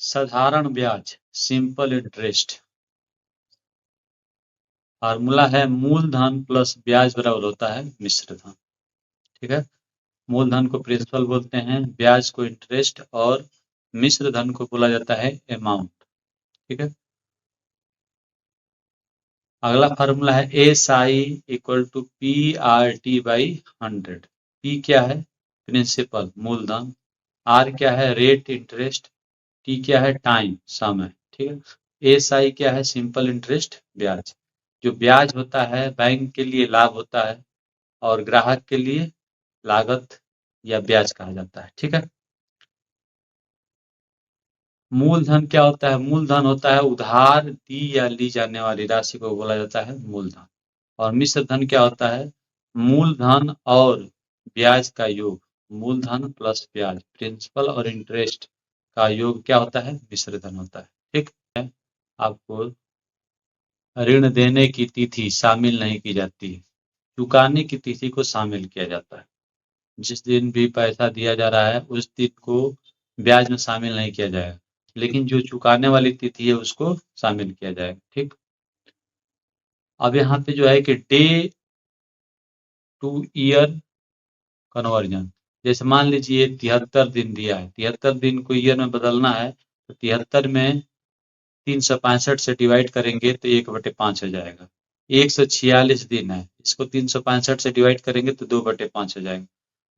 साधारण ब्याज simple interest formula है मूलधन प्लस ब्याज बराबर होता है मिश्र धन। ठीक है, मूलधन को प्रिंसिपल बोलते हैं, ब्याज को इंटरेस्ट और मिश्र धन को बोला जाता है अमाउंट। ठीक है, अगला फार्मूला है S I equal to P R T by 100। P क्या है? प्रिंसिपल मूलधन, आर क्या है? रेट इंटरेस्ट, टी क्या है? टाइम समय। ठीक है, एस आई क्या है? सिंपल इंटरेस्ट ब्याज। जो ब्याज होता है बैंक के लिए लाभ होता है और ग्राहक के लिए लागत या ब्याज कहा जाता है। ठीक है, मूलधन क्या होता है? मूलधन होता है उधार दी या ली जाने वाली राशि को बोला जाता है मूलधन। और मिश्र धन क्या होता है? मूलधन और ब्याज का योग, मूलधन प्लस ब्याज, प्रिंसिपल और इंटरेस्ट का योग क्या होता है? मिश्र धन होता है। ठीक है, आपको ऋण देने की तिथि शामिल नहीं की जाती है, चुकाने की तिथि को शामिल किया जाता है। जिस दिन भी पैसा दिया जा रहा है उस दिन को ब्याज में शामिल नहीं किया जाएगा, लेकिन जो चुकाने वाली तिथि है उसको शामिल किया जाएगा। ठीक, अब यहाँ पे जो है कि डे टू ईयर कन्वर्जन, जैसे मान लीजिए 73 दिन दिया है, 73 दिन को ईयर में बदलना है तो 73 में 365 से डिवाइड करेंगे तो 1/5 हो जाएगा। 146 दिन है, इसको 365 से डिवाइड करेंगे तो 2/5 हो जाएगा।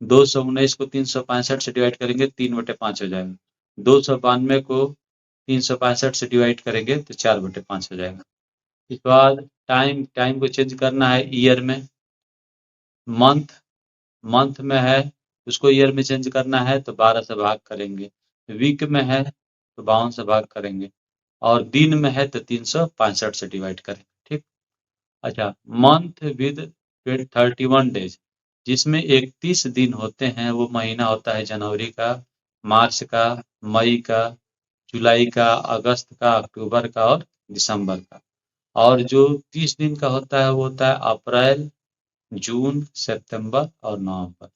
219 को 365 से डिवाइड करेंगे 3/5 हो जाएगा। 292 को 365 से डिवाइड करेंगे तो 4/5 हो जाएगा। इसके बाद टाइम को चेंज करना है ईयर में, मंथ में है उसको ईयर में चेंज करना है तो 12 से भाग करेंगे, वीक में है तो 52 से भाग करेंगे, और दिन में है तो 365 से डिवाइड करेंगे। ठीक, अच्छा, मंथ विद 31 डेज, जिसमें 31 दिन होते हैं, वो महीना होता है जनवरी का, मार्च का, मई का, जुलाई का, अगस्त का, अक्टूबर का और दिसंबर का। और जो 30 दिन का होता है वो होता है अप्रैल, जून, सितंबर और नवंबर।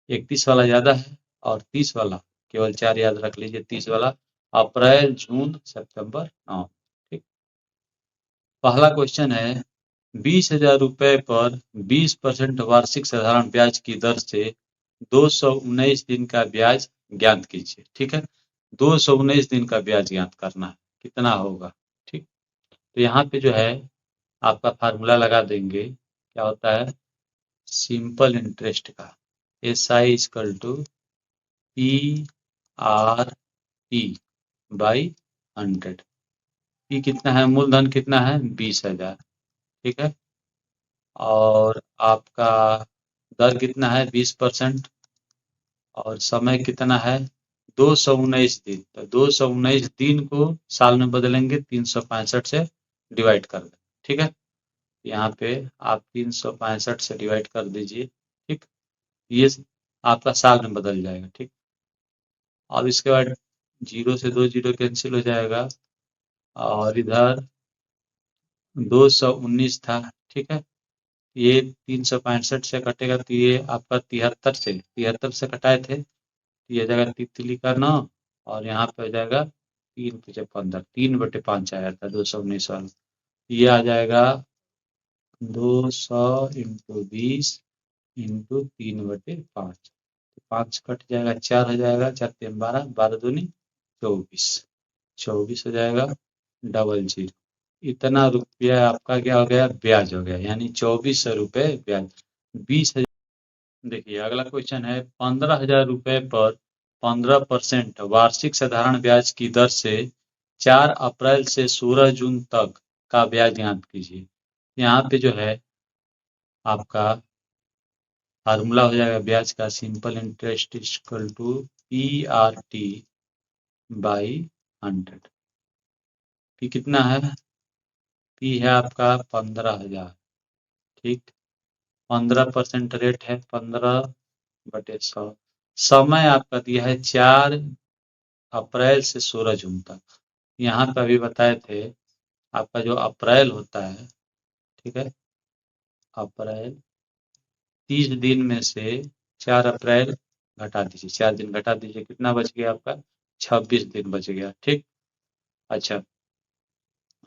31 वाला ज्यादा है और 30 वाला केवल 4 याद रख लीजिए। 30 वाला अप्रैल, जून, सितंबर, नवंबर। ठीक, पहला क्वेश्चन है 20,000 रुपए पर 20% वार्षिक साधारण ब्याज की दर से 219 दिन का ब्याज ज्ञात कीजिए। ठीक है, 219 दिन का ब्याज ज्ञात करना है, कितना होगा। ठीक, तो यहाँ पे जो है आपका फार्मूला लगा देंगे, क्या होता है? सिंपल इंटरेस्ट का S I equal to P R T by 100। P कितना है? मूलधन कितना है? 20,000। ठीक है, और आपका दर कितना है? 20%। और समय कितना है? 219 दिन। तो 219 दिन को साल में बदलेंगे, 365 से डिवाइड कर दें। ठीक है, यहाँ पे आप 365 से डिवाइड कर दीजिए। ठीक, ये आपका साल में बदल जाएगा। ठीक, अब इसके बाद 0 से 2 जीरो कैंसिल हो जाएगा और इधर 219 था। ठीक है, ये 365 से कटेगा तो ये आपका 73 से कटाए थे, ये हो जाएगा तितली का 9, और यहाँ पे हो जाएगा 3×5 3/5 आया था 219 वाला, ये आ जाएगा 200 इंटू 20 इंटू 3/5। 5 कट जाएगा, 4 हो जाएगा, 4×3 12, 12×2 24, 24 हो जाएगा, 00। इतना रुपया आपका क्या हो गया? ब्याज हो गया, यानी 2400 रुपये ब्याज। 20,000। देखिए अगला क्वेश्चन है 15,000 रुपये पर 15% वार्षिक साधारण ब्याज की दर से 4 अप्रैल से 16 जून तक का ब्याज ज्ञात कीजिए। यहाँ पे जो है आपका फार्मूला हो जाएगा ब्याज का, simple interest equal to P R T by 100। P कितना है? पी है आपका 15,000। ठीक, 15% रेट है 15/100। समय आपका दिया है 4 अप्रैल से 16 जून तक। यहाँ पे अभी बताए थे आपका जो अप्रैल होता है, ठीक है, अप्रैल 30 दिन में से 4 अप्रैल घटा दीजिए, 4 दिन घटा दीजिए, कितना बच गया आपका? 26 दिन बच गया। ठीक, अच्छा,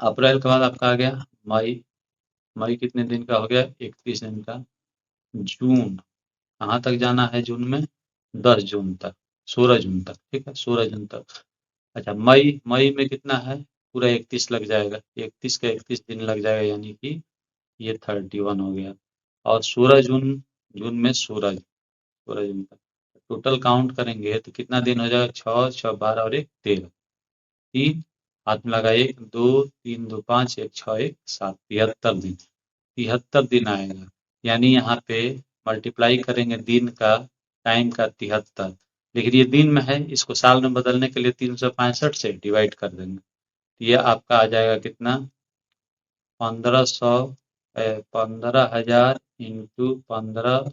अप्रैल के बाद आपका आ गया मई। मई कितने दिन का हो गया? 31 दिन का। जून, कहाँ तक जाना है जून में? 10 जून तक, 16 जून तक, ठीक है, 16 जून तक। अच्छा, मई, मई में कितना है? पूरा 31 लग जाएगा, 31 का 31 दिन लग जाएगा, यानी कि ये 31 हो गया। और 16 जून, जून में 16 जून तक टोटल काउंट करेंगे तो कितना दिन हो जाएगा? 6 6 12 और 1 13, 3 हाथ में लगा, 1 2 3 2 5 1 6 1 7, 73 दिन। 73 दिन आएगा, यानी यहाँ पे मल्टीप्लाई करेंगे दिन का, टाइम का 73, लेकिन ये दिन में है, इसको साल में बदलने के लिए 365 से डिवाइड कर देंगे। ये आपका आ जाएगा कितना? 1500, 15,000 इंटू 15,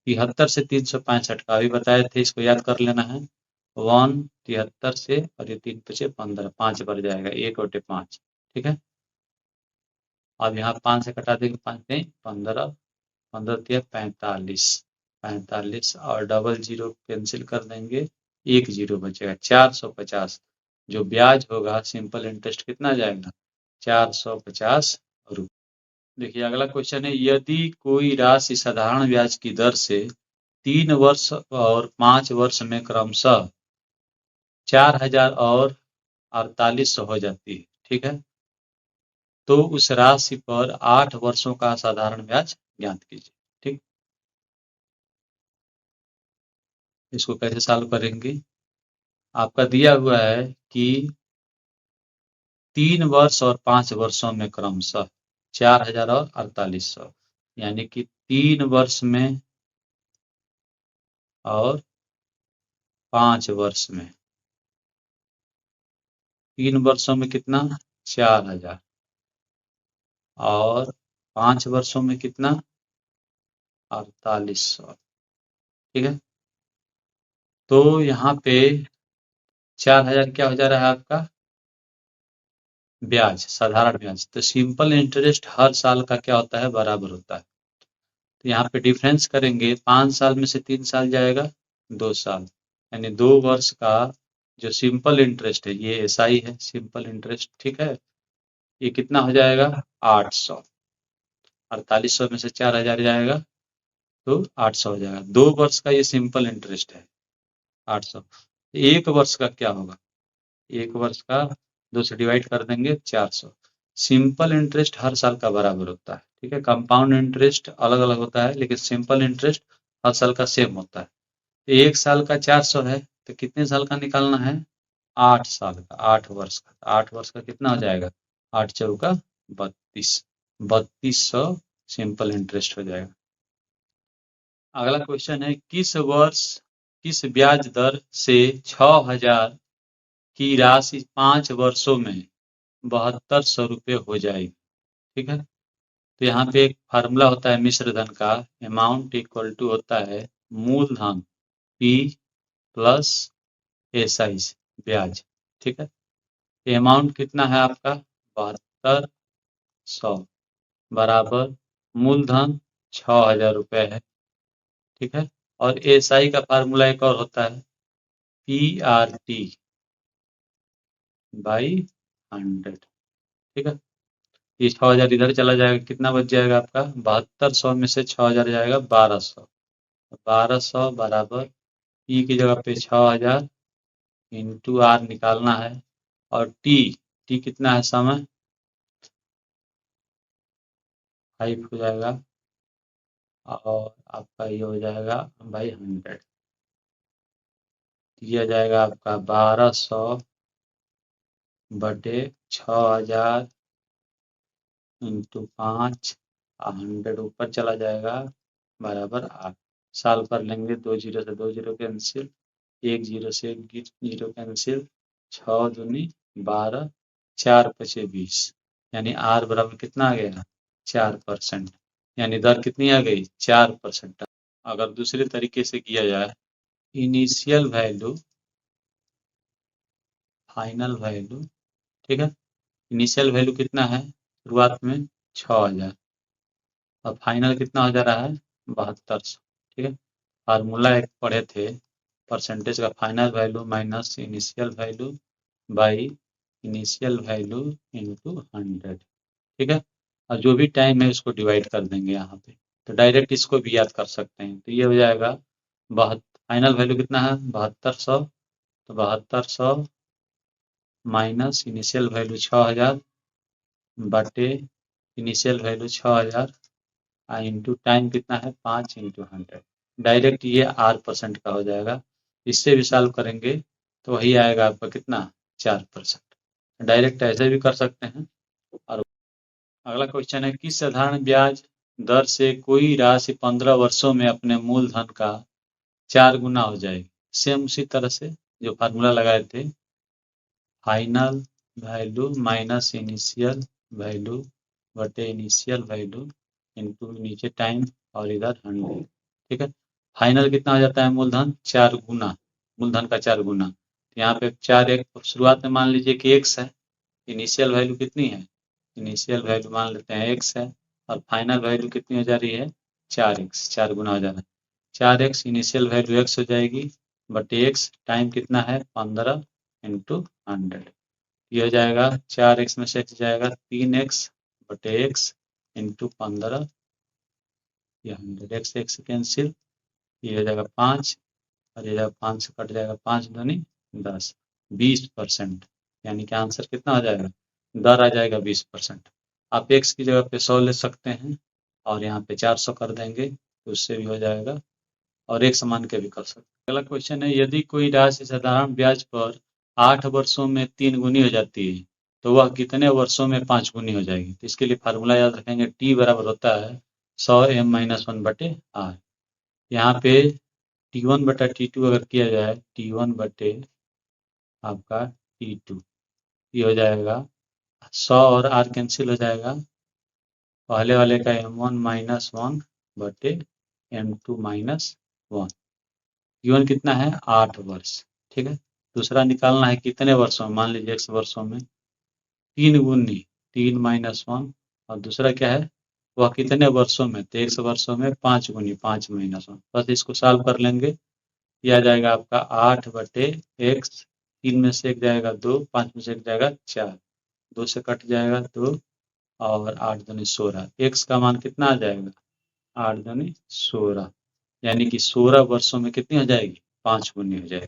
73 से 365 का अभी बताए थे, इसको याद कर लेना है। 1 73 से, और ये 3 पचे 15, 5 बढ़ जाएगा, 1 और 5, ठीक है। अब यहाँ 5 से कटा देंगे, 5 नहीं 15, 15 दिया 45, 45 और डबल जीरो कैंसिल कर देंगे, 1 जीरो बचेगा, 450। जो ब्याज होगा सिंपल इंटरेस्ट कितना जाएगा? 450 रुपये। देखिए अगला क्वेश्चन है, यदि कोई राशि साधारण ब्याज की दर से 3 वर्ष और 5 वर्ष में क्रमशः 4,000 और 4800 हो जाती है, ठीक है, तो उस राशि पर 8 वर्षों का साधारण ब्याज ज्ञात कीजिए। ठीक, इसको कैसे सॉल्व करेंगे? आपका दिया हुआ है कि 3 वर्ष और 5 वर्षों में क्रमशः 4,000 और 4800, यानी कि 3 वर्ष में और 5 वर्ष में। 3 वर्षों में कितना? 4,000, और 5 वर्षों में कितना? 4800, ठीक है। तो यहाँ पे 4,000 क्या हो जा रहा है आपका? ब्याज, साधारण ब्याज। तो सिंपल इंटरेस्ट हर साल का क्या होता है? बराबर होता है। तो यहाँ पे डिफरेंस करेंगे, 5 साल में से 3 साल जाएगा, 2 साल, यानी 2 वर्ष का जो सिंपल इंटरेस्ट है, ये एसआई है सिंपल इंटरेस्ट, ठीक है, ये कितना हो जाएगा? 800। 4800 में से 4,000 जाएगा तो 800 हो जाएगा। 2 वर्ष का ये सिंपल इंटरेस्ट है, 800। 1 वर्ष का क्या होगा? 1 वर्ष का 2 से डिवाइड कर देंगे, 400। सिंपल इंटरेस्ट हर साल का बराबर होता है, ठीक है। कंपाउंड इंटरेस्ट अलग अलग होता है, लेकिन सिंपल इंटरेस्ट हर साल का सेम होता है। 1 साल का 400 है, तो कितने साल का निकालना है? 8 साल का, 8 वर्ष का। 8 वर्ष का कितना हो जाएगा? 8 चौका 32, 3200 सिंपल इंटरेस्ट हो जाएगा। अगला क्वेश्चन है, किस वर्ष किस ब्याज दर से 6,000 की राशि 5 वर्षों में 7,200 रुपये हो जाएगी, ठीक है। तो यहाँ पे एक फार्मूला होता है मिश्र धन का, अमाउंट इक्वल टू होता है मूलधन पी प्लस एसआई ब्याज, ठीक है। अमाउंट कितना है आपका? 7,200 बराबर मूलधन 6,000 रुपये है, ठीक है। और एसआई का फार्मूला एक और होता है PRT बाई 100, ठीक है। ये 6,000 इधर चला जाएगा, कितना बच जाएगा आपका? 7,200 में से 6,000 जाएगा 1,200, 1,200 बराबर ई की जगह पे 6,000 इंटू आर निकालना है, और टी, टी कितना है समय? 5 हो जाएगा, और आपका ये हो जाएगा बाई 100, ये जाएगा आपका 1,200 बटे 6,000 इंटू 5, 100 ऊपर चला जाएगा बराबर 8। साल कर लेंगे, 2 जीरो से 2 जीरो कैंसिल, 1 जीरो से 1 जीरो कैंसिल, 6 दूनी 12, 4 पचे 20, यानी आर बराबर कितना आ गया? 4%, यानी दर कितनी आ गई? 4%। अगर दूसरे तरीके से किया जाए, इनिशियल वैल्यू फाइनल वैल्यू, ठीक है। इनिशियल वैल्यू कितना है शुरुआत में? 6,000, और फाइनल कितना हो जा रहा है? 7,200, ठीक है। फार्मूला एक पढ़े थे, परसेंटेज का final value minus initial value by initial value into 100, ठीक है। और जो भी टाइम है उसको डिवाइड कर देंगे यहाँ पे, तो डायरेक्ट इसको भी याद कर सकते हैं। तो ये हो जाएगा फाइनल वैल्यू कितना है 7200, तो 7200 माइनस इनिशियल वैल्यू 6000 बटे इनिशियल वैल्यू 6000 इंटू टाइम कितना है 5 इंटू 100। डायरेक्ट ये R% का हो जाएगा। इससे भी सॉल्व करेंगे तो वही आएगा आपका कितना 4%। डायरेक्ट ऐसे भी कर सकते हैं। और अगला क्वेश्चन है कि साधारण ब्याज दर से कोई राशि 15 वर्षों में अपने मूलधन का 4 गुना हो जाएगी। सेम उसी तरह से जो फार्मूला लगाए थे, final value minus initial value बटे इनिशियल वैल्यू इंटू नीचे टाइम और इधर 100, ठीक है। फाइनल कितना हो जाता है मूलधन 4 गुना, मूलधन का 4 गुना। यहाँ पे 4 एक शुरुआत में मान लीजिए कि x है, इनिशियल वैल्यू कितनी है, इनिशियल वैल्यू मान लेते हैं x है, और फाइनल वैल्यू कितनी हो जा रही है 4x, 4 गुना हो जा रहा है। 4x इनिशियल वैल्यू x हो जाएगी बटे x, टाइम कितना है 15 इंटू 100। ये हो जाएगा 4x में से x जाएगा 3x बटे x इंटू 15, ये 100, x कैंसिल, ये हो जाएगा 5 और ये जाएगा 5 से कट जाएगा 5 दूनी 10, 20%। यानी कि आंसर कितना आ जाएगा, दर आ जाएगा 20%। आप x की जगह पे 100 ले सकते हैं और यहाँ पे 400 कर देंगे तो उससे भी हो जाएगा, और एक समान के भी कर सकते हैं। अगला क्वेश्चन है, यदि कोई राशि साधारण ब्याज पर 8 वर्षों में 3 गुनी हो जाती है तो वह कितने वर्षों में 5 गुनी हो जाएगी। तो इसके लिए फार्मूला याद रखेंगे, t बराबर होता है 100m-1 बटे r। यहाँ पे T1 बटा T2 अगर किया जाए, T1 बटे आपका T2, ये हो जाएगा 100 और r कैंसिल हो जाएगा, पहले वाले का m1-1 बटे m2-1। T1 कितना है 8 वर्ष, ठीक है। दूसरा निकालना है कितने वर्षों में, मान लीजिए x वर्षों में 3 गुनी 3-1, और दूसरा क्या है वह कितने वर्षों में, तो x वर्षों में 5 गुनी 5-1। बस इसको सॉल्व कर लेंगे, यह आ जाएगा आपका 8 बटे x, 3 में से 1 जाएगा 2, 5 में से 1 जाएगा 4, 2 से कट जाएगा 2 और 8 दूनी 16। x का मान कितना आ जाएगा 8 दूनी 16, यानी कि 16 वर्षों में कितनी हो जाएगी 5 गुनी हो जाएगी।